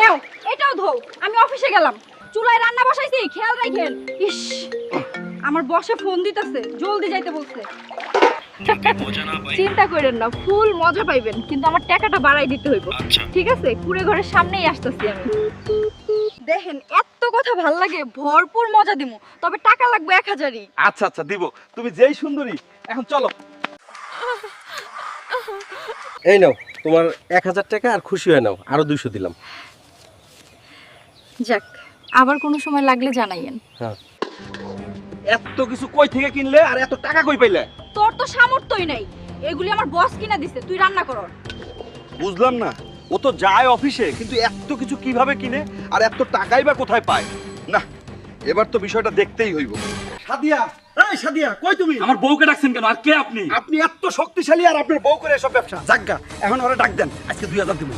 নেও এটাও ধোও, আমি অফিসে গেলাম। চুলায় রান্না বসাইছি, খেয়াল রাখেন। ইস, আমার বসে ফোন দিতেছে, জলদি যাইতে বলছে। চিন্তা করেন না, ফুল মজা পাইবেন, কিন্তু আমার টাকাটা বাড়াই দিতে হইব। ঠিক আছে, কুড়ে ঘরের সামনেই আসতেছি আমি। দেখেন এত কথা ভাল লাগে, ভরপুর মজা দিমু, তবে টাকা লাগবে 1000ই। আচ্ছা আচ্ছা দিব, তুমি যেই সুন্দরী, এখন চলো। এই নাও তোমার 1000 টাকা, আর খুশি হয়ে নাও, আরো 200 দিলাম। যাক, আবার কোনো সময় লাগলে জানাইয়েন। হ্যাঁ, এত কিছু কই থেকে কিনলে আর এত টাকা কই পাইলে? তোর তো সামর্থ্যই নাই, এগুলি আমার বস কিনা দিছে, তুই রান্না কর। বুঝলাম না, ও তো যায় অফিসে, কিন্তু এত কিছু কিভাবে কিনে আর এত টাকাই বা কোথায় পায়? না, এবার তো বিষয়টা দেখতেই হইব। সাদিয়া, এই সাদিয়া, কই তুমি? আমার বউকে ডাকছেন কেন? আর কে আপনি? আপনি এত শক্তিশালী আর আপনার বউ করে এসব ব্যবসা? জাগা, এখন ওরা ডাক দেন, আজকে 2000 দিব।